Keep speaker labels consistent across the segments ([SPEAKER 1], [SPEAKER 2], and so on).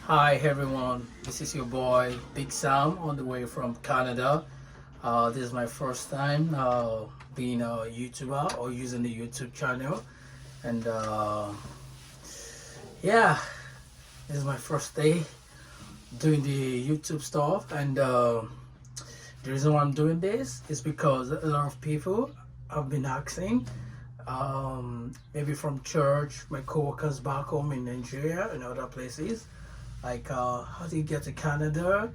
[SPEAKER 1] Hi everyone, this is your boy Big Sam on the way from Canada. This is my first time being a YouTuber or using the YouTube channel, and yeah, this is my first day doing the YouTube stuff. And the reason why I'm doing this is because a lot of people have been asking, maybe from church, my coworkers back home in Nigeria and other places, like how do you get to Canada,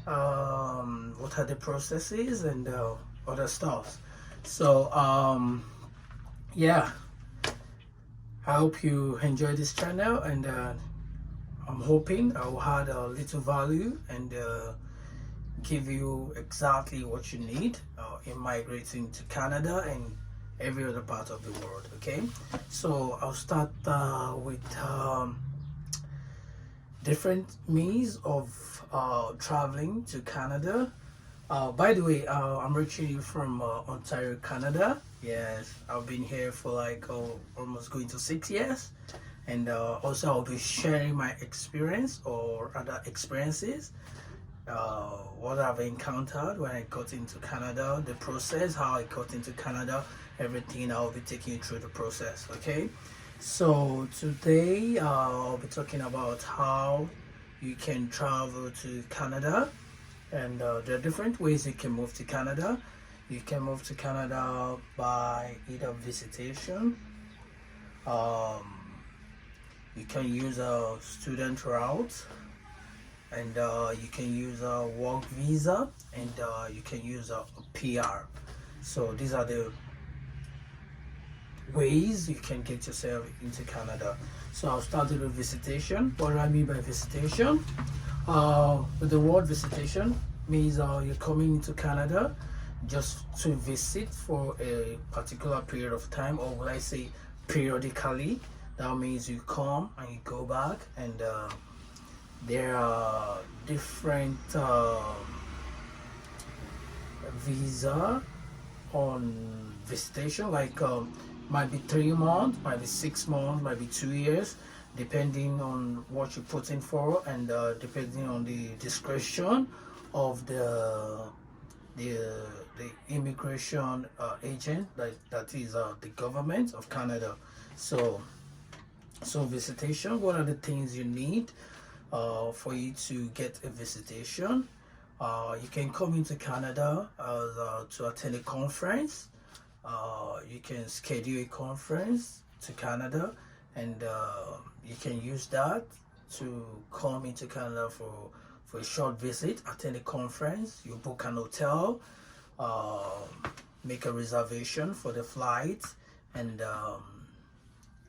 [SPEAKER 1] what are the processes, and other stuff. So yeah, I hope you enjoy this channel, and I'm hoping I'll add a little value and give you exactly what you need in migrating to Canada and every other part of the world. Okay, so I'll start with different means of traveling to Canada. By the way, I'm reaching you from Ontario, Canada. Yes, I've been here for like almost going to 6 years, and also I'll be sharing my experience or other experiences, what I've encountered when I got into Canada, the process, how I got into Canada, everything. I'll be taking you through the process. Okay, so today I'll be talking about how you can travel to Canada, and there are different ways you can move to Canada. You can move to Canada by either visitation. Um, you can use a student route, and you can use a work visa, and you can use a PR. So these are the ways you can get yourself into Canada. So I'll start with visitation. What do I mean by visitation? With the word visitation means you're coming into Canada just to visit for a particular period of time, or will I say periodically. That means you come and you go back, and there are different visa on visitation, like might be 3 months, might be 6 months, might be 2 years, depending on what you put in for, and depending on the discretion of the the immigration agent, that is the government of Canada. So visitation, what are the things you need for you to get a visitation? You can come into Canada to attend a conference. You can schedule a conference to Canada, and you can use that to come into Canada for a short visit, attend a conference. You book an hotel, uh, make a reservation for the flight, and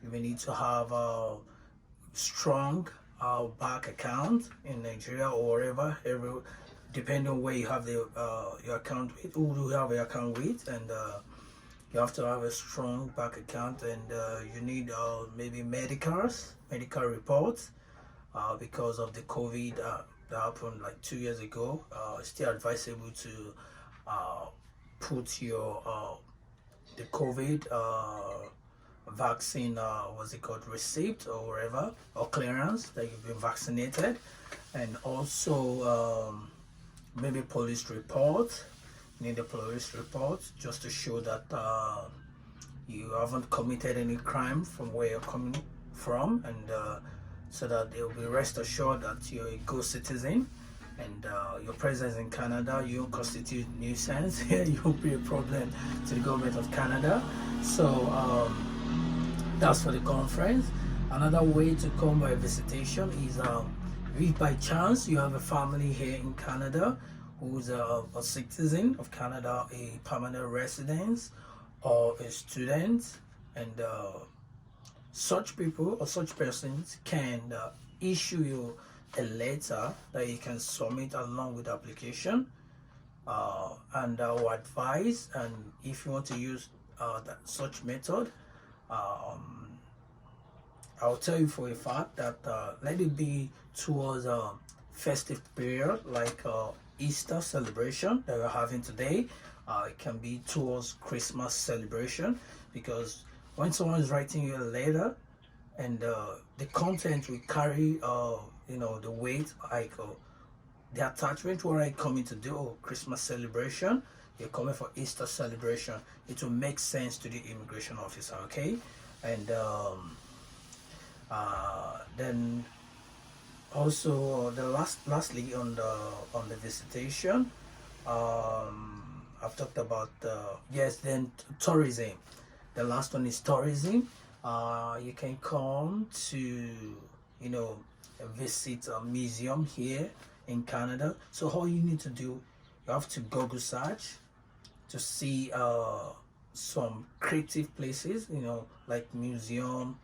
[SPEAKER 1] you may need to have a strong bank account in Nigeria or wherever, depending on where you have the your account with, who do you have your account with, and you have to have a strong bank account, and you need maybe medical reports, because of the COVID that happened like 2 years ago. It's still advisable to uh, put your the COVID vaccine, what's it called, receipt or whatever, or clearance that you've been vaccinated, and also maybe police report. You need a police report just to show that you haven't committed any crime from where you're coming from, and so that they'll be rest assured that you're a good citizen, and your presence in Canada, you don't constitute nuisance. You won't be a problem to the government of Canada. So that's for the conference. Another way to come by visitation is if by chance you have a family here in Canada who's a citizen of Canada, a permanent resident, or a student, and such people or such persons can issue you a letter that you can submit along with the application, and I will advise, and if you want to use such method, um, I'll tell you for a fact that let it be towards a festive period, like Easter celebration that we're having today. It can be towards Christmas celebration, because when someone is writing you a letter, and the content will carry the weight, like the attachment. What are you coming to do? Oh, Christmas celebration, you're coming for Easter celebration. It will make sense to the immigration officer, okay? And then also lastly on the visitation, I've talked about yes, then tourism. The last one is tourism. You can come to visit a museum here in Canada. So all you need to do, you have to Google search to see some creative places, like museum,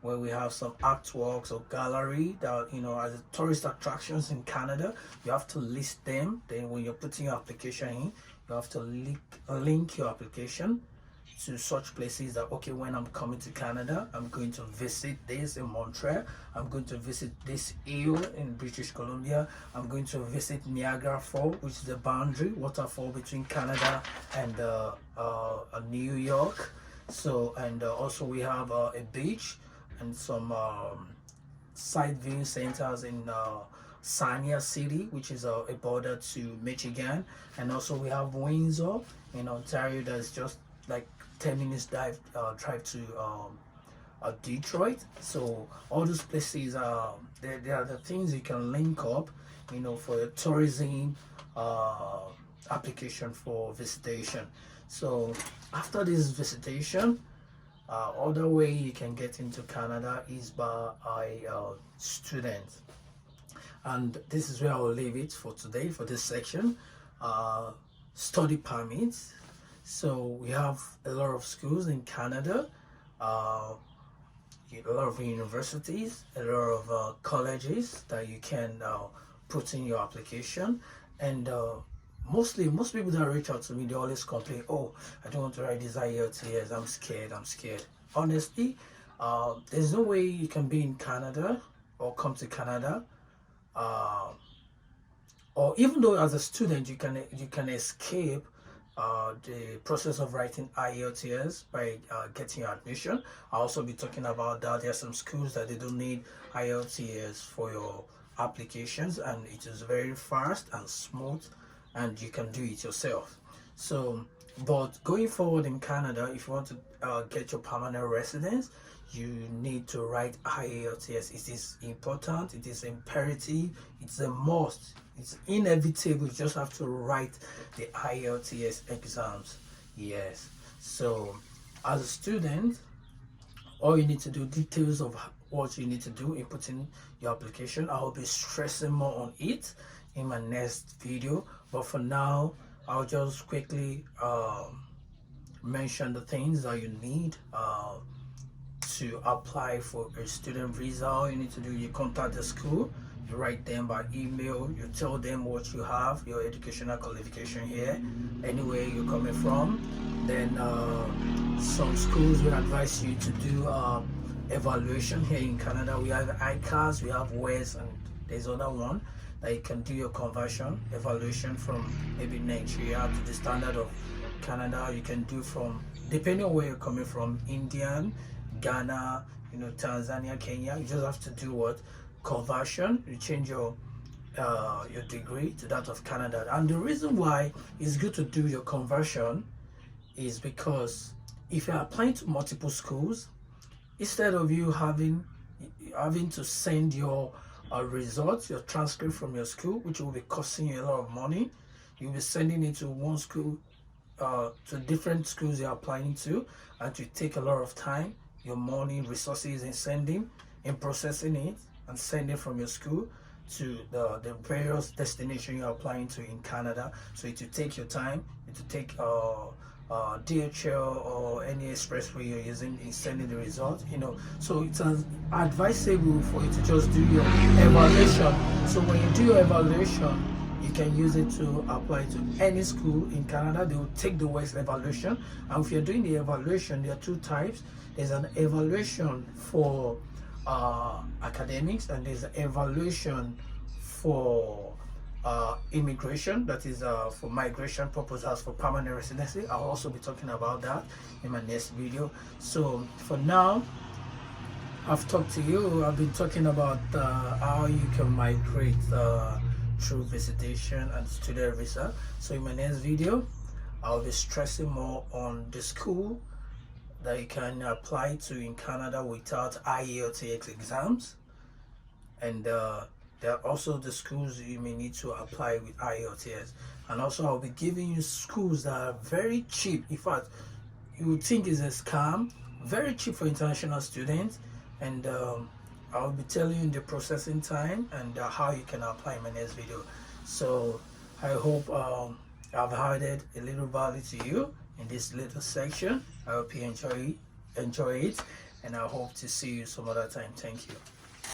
[SPEAKER 1] where we have some artworks or gallery that as tourist attractions in Canada. You have to list them. Then when you're putting your application in, you have to link your application to such places that, okay, when I'm coming to Canada, I'm going to visit this in Montreal, I'm going to visit this hill in British Columbia, I'm going to visit Niagara Falls, which is the boundary waterfall between Canada and New York. So, and also we have a beach and some side viewing centers in Sarnia City, which is a border to Michigan, and also we have Windsor in Ontario, that's just like 10 minutes drive to Detroit. So all those places they are the things you can link up, for a tourism application for visitation. So after this visitation, other way you can get into Canada is by a student, and this is where I'll leave it for today for this section. Study permits. So we have a lot of schools in Canada, a lot of universities, a lot of colleges that you can put in your application. And most people that reach out to me, they always complain, oh, I don't want to write this IELTS, I'm scared. Honestly, there's no way you can be in Canada or come to Canada, or even though as a student you can escape the process of writing IELTS by getting your admission. I'll also be talking about that. There are some schools that they don't need IELTS for your applications, and it is very fast and smooth, and you can do it yourself. So, but going forward in Canada, if you want to get your permanent residence, you need to write IELTS. It is important, it is imperative, it's a must, it's inevitable. You just have to write the IELTS exams. Yes. So as a student, all you need to do, details of what you need to do in putting your application, I will be stressing more on it in my next video. But for now, I'll just quickly mention the things that you need to apply for a student visa. All you need to do, you contact the school, you write them by email, you tell them what you have, your educational qualification here, anywhere you're coming from. Then some schools will advise you to do evaluation. Here in Canada, we have ICAS, we have WES, and there's other one that you can do your conversion evaluation from maybe Nigeria to the standard of Canada. You can do from, depending on where you're coming from, Indian, Ghana, Tanzania, Kenya. You just have to do what? Conversion. You change your degree to that of Canada. And the reason why it's good to do your conversion is because if you're applying to multiple schools, instead of you having to send your results, your transcript from your school, which will be costing you a lot of money, you'll be sending it to one school, to different schools you're applying to, and to take a lot of time, your money, resources in sending, in processing it, and sending from your school to the various destinations you're applying to in Canada. So it will take your time, it will take DHL or any expressway you're using in sending the result, so it's advisable for you to just do your evaluation. So when you do your evaluation, you can use it to apply to any school in Canada. They will take the WES evaluation, and if you're doing the evaluation, there are two types. There's an evaluation for academics, and there's an evaluation for immigration, that is for migration purposes, for permanent residency. I'll also be talking about that in my next video. So for now, I've talked to you. I've been talking about how you can migrate through visitation and student visa. So in my next video, I'll be stressing more on the school that you can apply to in Canada without IELTS exams, and there are also the schools you may need to apply with IELTS. And also I'll be giving you schools that are very cheap. In fact, you would think it's a scam, very cheap for international students. And I'll be telling you the processing time and how you can apply in my next video. So I hope I've added a little value to you in this little section. I hope you enjoy it, and I hope to see you some other time. Thank you.